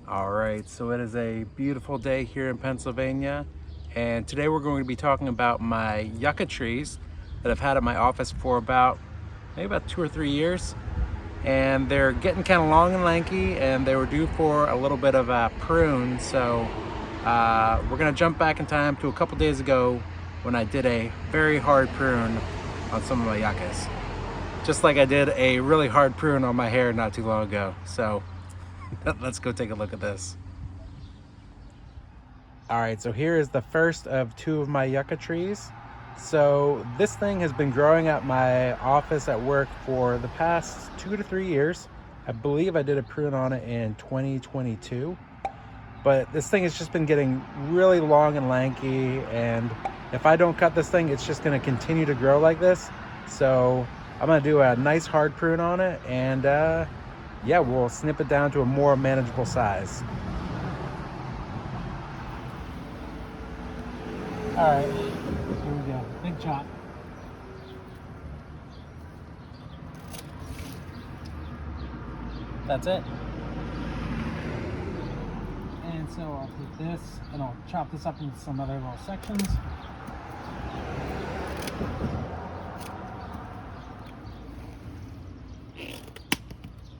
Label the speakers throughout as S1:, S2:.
S1: All right, so it is a beautiful day here in Pennsylvania, and today we're going to be talking about my yucca trees that I've had at my office for maybe about 2 or 3 years, and they're getting kind of long and lanky, and they were due for a little bit of a prune. So we're gonna jump back in time to a couple days ago when I did a very hard prune on some of my yuccas, just like I did a really hard prune on my hair not too long ago. So let's go take a look at this. All right, so here is the first of two of my yucca trees. So this thing has been growing at my office at work for the past 2 to 3 years. I believe I did a prune on it in 2022, but this thing has just been getting really long and lanky, and if I don't cut this thing, it's just gonna continue to grow like this. So I'm gonna do a nice hard prune on it, and yeah, we'll snip it down to a more manageable size. All right, here we go. Big chop. That's it. And so I'll take this and I'll chop this up into some other little sections.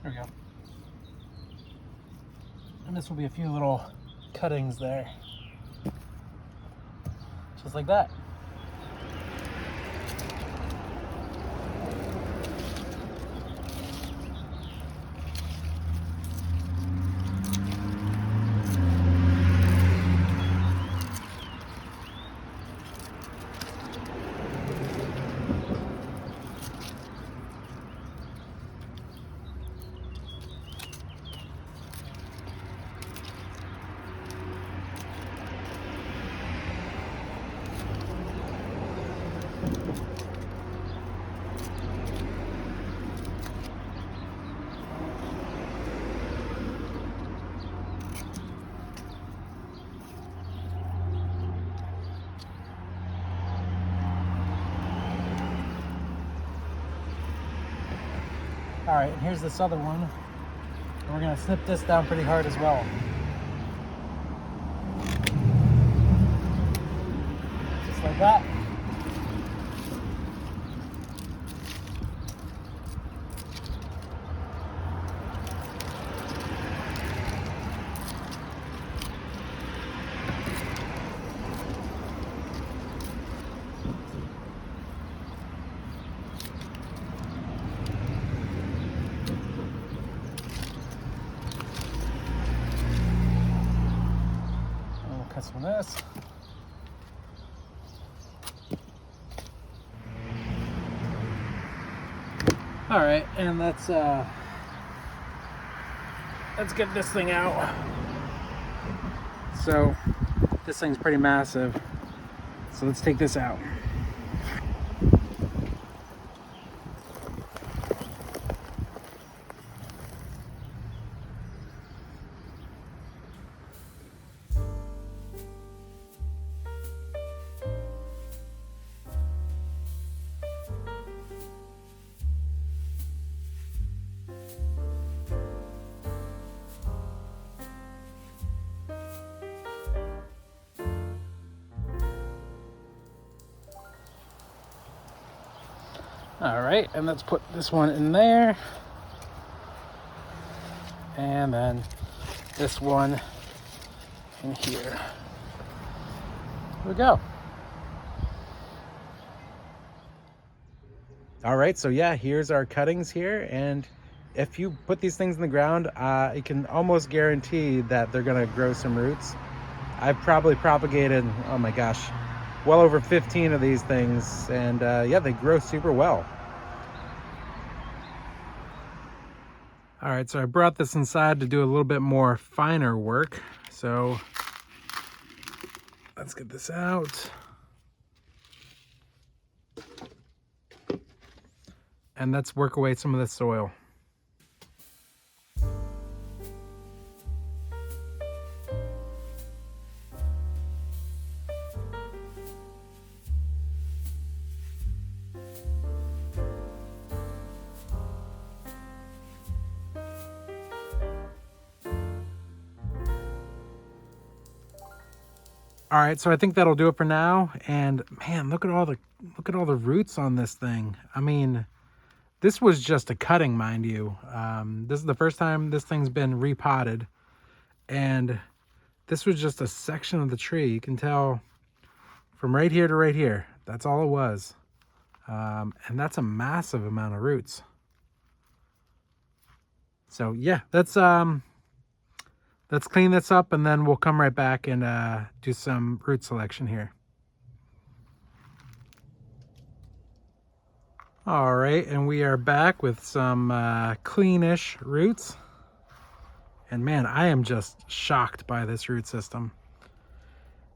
S1: There we go. And this will be a few little cuttings there. Just like that. All right, and here's this other one. We're gonna snip this down pretty hard as well. Just like that. And we'll cut some of this. All right, and let's get this thing out. So this thing's pretty massive. So let's take this out. All right, and let's put this one in there. And then this one in here. Here we go. All right, so yeah, here's our cuttings here. And if you put these things in the ground, you can almost guarantee that they're gonna grow some roots. I've probably propagated, oh my gosh, well over 15 of these things, and yeah, they grow super well. All right, so I brought this inside to do a little bit more finer work. So let's get this out. And let's work away some of the soil. All right, so I think that'll do it for now. And man, look at all the roots on this thing. I mean, this was just a cutting, mind you. This is the first time this thing's been repotted, and this was just a section of the tree. You can tell from right here to right here. That's all it was, and that's a massive amount of roots. So yeah, let's clean this up, and then we'll come right back and do some root selection here. All right, and we are back with some cleanish roots. And man, I am just shocked by this root system.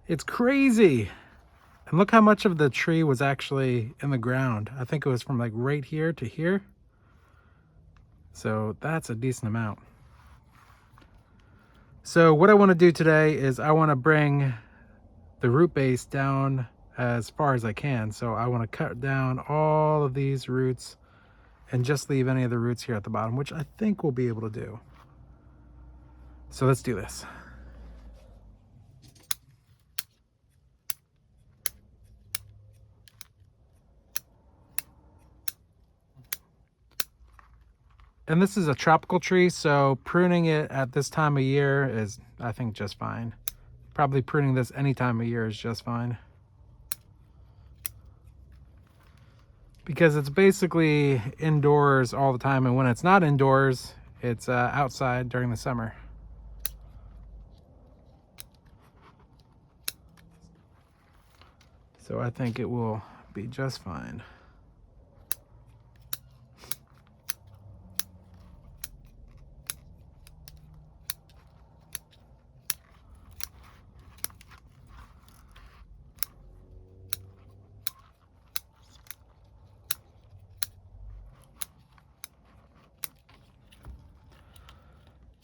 S1: It's crazy. And look how much of the tree was actually in the ground. I think it was from like right here to here. So that's a decent amount. So what I want to do today is I want to bring the root base down as far as I can. So I want to cut down all of these roots and just leave any of the roots here at the bottom, which I think we'll be able to do. So let's do this. And this is a tropical tree, so pruning it at this time of year is, I think, just fine. Probably pruning this any time of year is just fine. Because it's basically indoors all the time, and when it's not indoors, it's outside during the summer. So I think it will be just fine.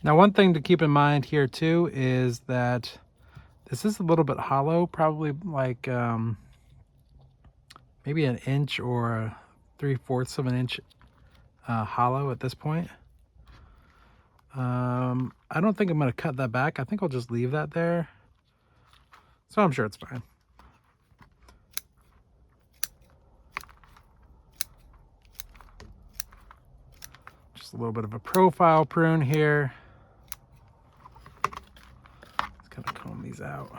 S1: Now, one thing to keep in mind here too is that this is a little bit hollow, probably like maybe an inch or 3/4 of an inch hollow at this point. I don't think I'm going to cut that back. I think I'll just leave that there. So I'm sure it's fine. Just a little bit of a profile prune here. Just kind of comb these out.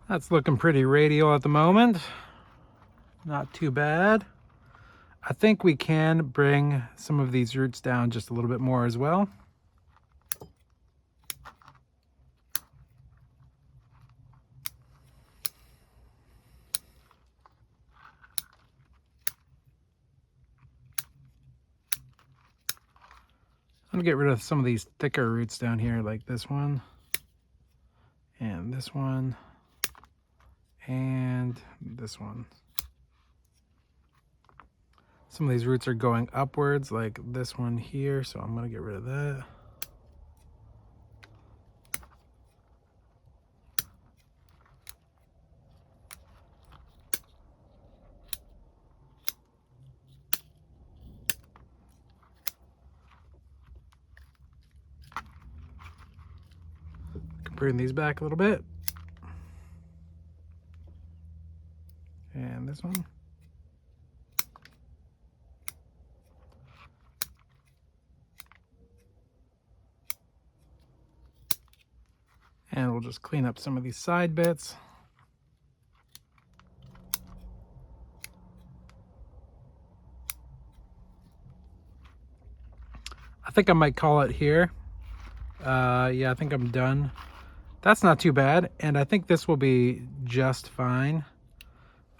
S1: That's looking pretty radial at the moment. Not too bad. I think we can bring some of these roots down just a little bit more as well. I'm gonna get rid of some of these thicker roots down here, like this one, and this one, and this one. Some of these roots are going upwards, like this one here, so I'm gonna get rid of that. Bring these back a little bit. And this one. And we'll just clean up some of these side bits. I think I might call it here. Yeah, I think I'm done. That's not too bad, and I think this will be just fine.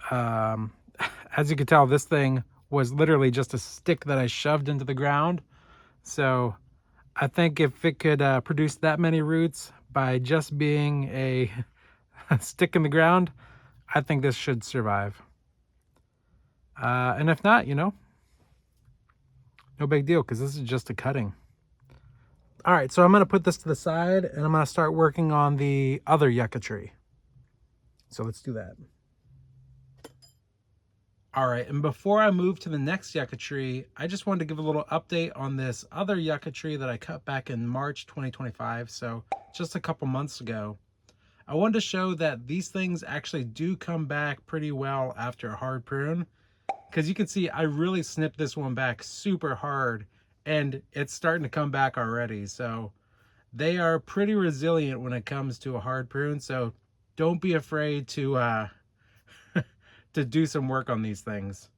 S1: As you can tell, this thing was literally just a stick that I shoved into the ground. So I think if it could produce that many roots by just being a stick in the ground, I think this should survive. And if not, you know, no big deal, because this is just a cutting. All right, so I'm gonna put this to the side and I'm gonna start working on the other yucca tree. So let's do that. All right, and before I move to the next yucca tree, I just wanted to give a little update on this other yucca tree that I cut back in March 2025, so just a couple months ago. I wanted to show that these things actually do come back pretty well after a hard prune, because you can see I really snipped this one back super hard and it's starting to come back already. So they are pretty resilient when it comes to a hard prune, so don't be afraid to to do some work on these things.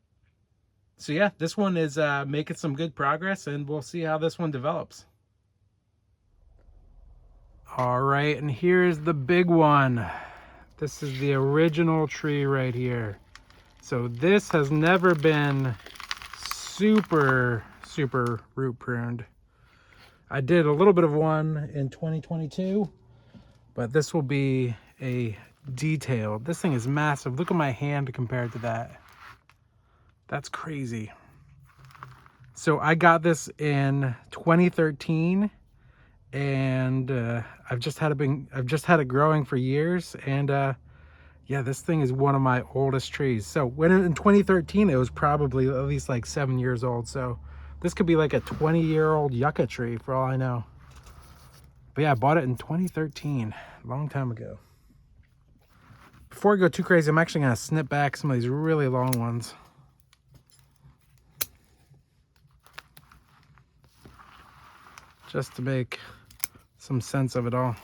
S1: So yeah, this one is making some good progress and we'll see how this one develops. All right, and here's the big one. This is the original tree right here. So this has never been super root pruned. I did a little bit of one in 2022, but this will be a detailed. This thing is massive. Look at my hand compared to that. That's crazy. So I got this in 2013 and I've just had it growing for years, and yeah, this thing is one of my oldest trees. So when in 2013, it was probably at least like 7 years old. So this could be like a 20-year-old yucca tree for all I know. But yeah, I bought it in 2013, a long time ago. Before I go too crazy, I'm actually gonna snip back some of these really long ones. Just to make some sense of it all.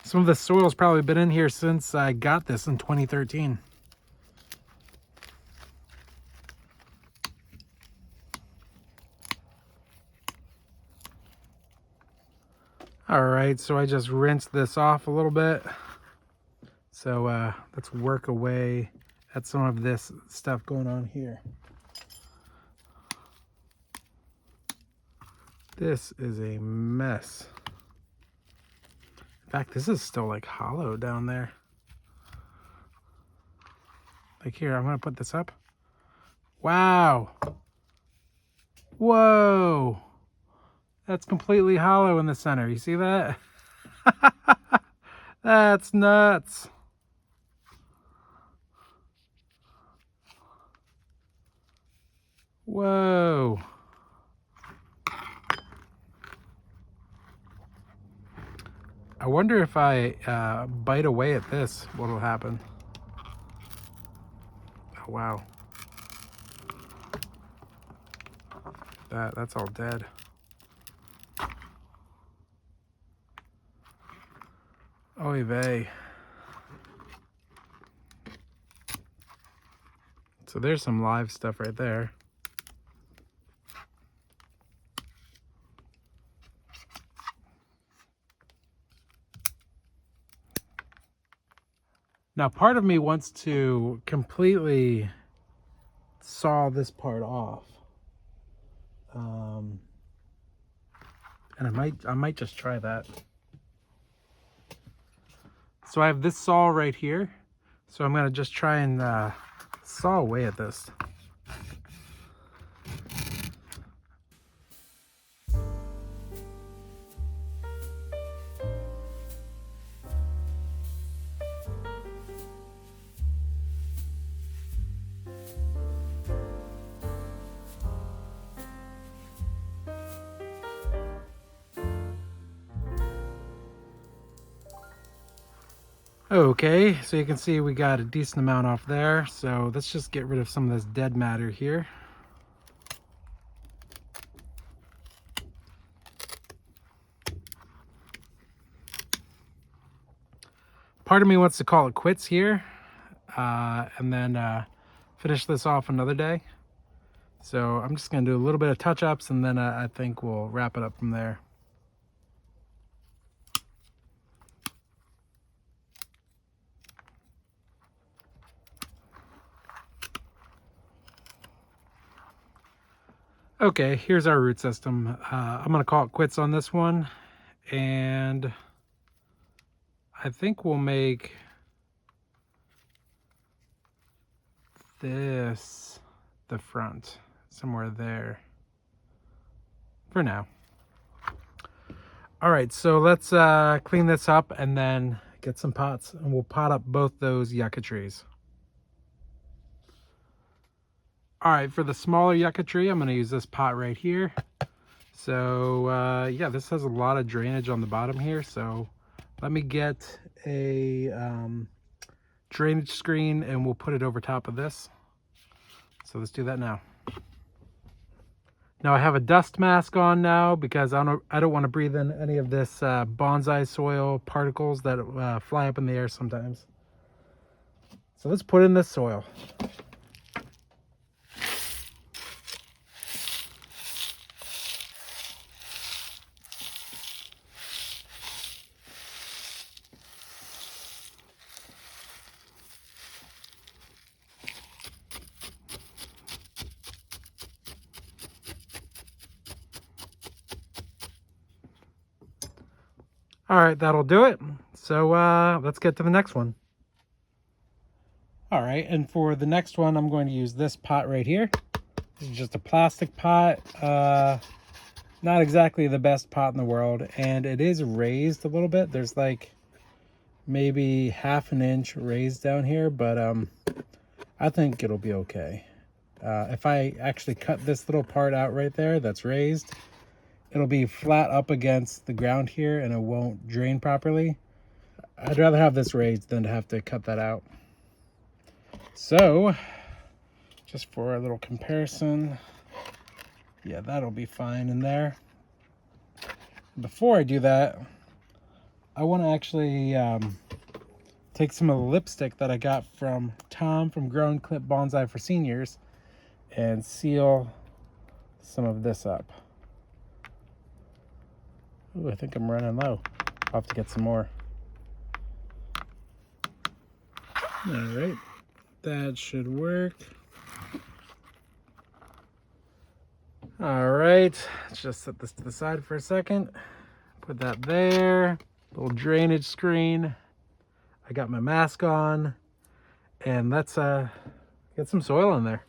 S1: Some of the soil's probably been in here since I got this in 2013. All right, so I just rinsed this off a little bit. So let's work away at some of this stuff going on here. This is a mess. In fact, this is still like hollow down there. Like here, I'm gonna put this up. Wow. Whoa. That's completely hollow in the center. You see that? That's nuts. Whoa. I wonder if I bite away at this, what'll happen. Oh, wow. That's all dead. Oy vey. So there's some live stuff right there. Now, part of me wants to completely saw this part off. And I might just try that. So I have this saw right here. So I'm gonna just try and saw away at this. Okay, so you can see we got a decent amount off there. So let's just get rid of some of this dead matter here. Part of me wants to call it quits here and then finish this off another day. So I'm just going to do a little bit of touch-ups and then I think we'll wrap it up from there. Okay, here's our root system. I'm going to call it quits on this one. And I think we'll make this the front, somewhere there for now. All right, so let's clean this up and then get some pots, and we'll pot up both those yucca trees. All right, for the smaller yucca tree, I'm going to use this pot right here. So yeah, this has a lot of drainage on the bottom here, so let me get a drainage screen and we'll put it over top of this. So let's do that now. Now I have a dust mask on now because I don't want to breathe in any of this bonsai soil particles that fly up in the air sometimes. So let's put in this soil. All right, that'll do it. So let's get to the next one. All right, and for the next one, I'm going to use this pot right here. This is just a plastic pot. Not exactly the best pot in the world, and it is raised a little bit. There's like maybe ½ an inch raised down here, but I think it'll be okay. If I actually cut this little part out right there that's raised, it'll be flat up against the ground here and it won't drain properly. I'd rather have this raised than to have to cut that out. So, just for a little comparison, yeah, that'll be fine in there. Before I do that, I want to actually take some of the lipstick that I got from Tom from Grown Clip Bonsai for Seniors and seal some of this up. Ooh, I think I'm running low. I'll have to get some more. All right, that should work. All right, let's just set this to the side for a second. Put that there, little drainage screen. I got my mask on, and let's get some soil in there.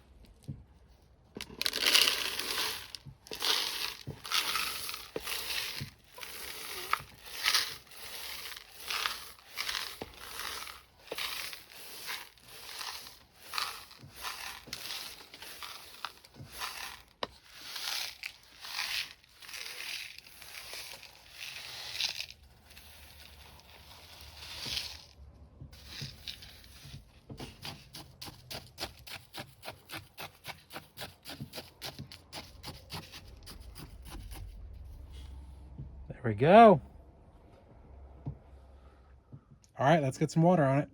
S1: There we go. All right, let's get some water on it.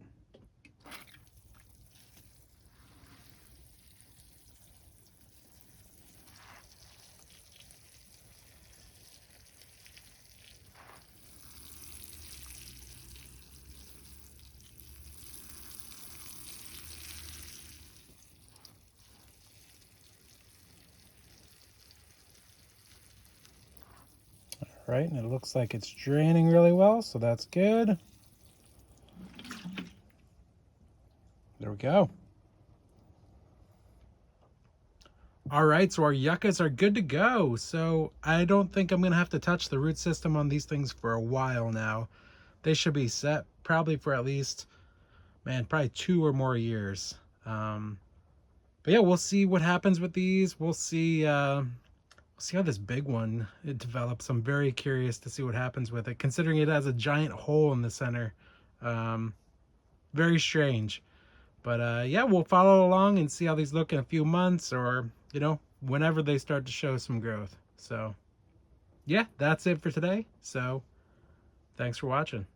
S1: All right, and it looks like it's draining really well, so that's good. There we go. All right, so our yuccas are good to go. So I don't think I'm gonna have to touch the root system on these things for a while now. They should be set probably for at least, man, probably 2 or more years. But yeah, we'll see what happens with these. We'll see how this big one it develops. I'm very curious to see what happens with it, considering it has a giant hole in the center. very strange. But yeah, we'll follow along and see how these look in a few months, or, you know, whenever they start to show some growth. So yeah, that's it for today. So thanks for watching.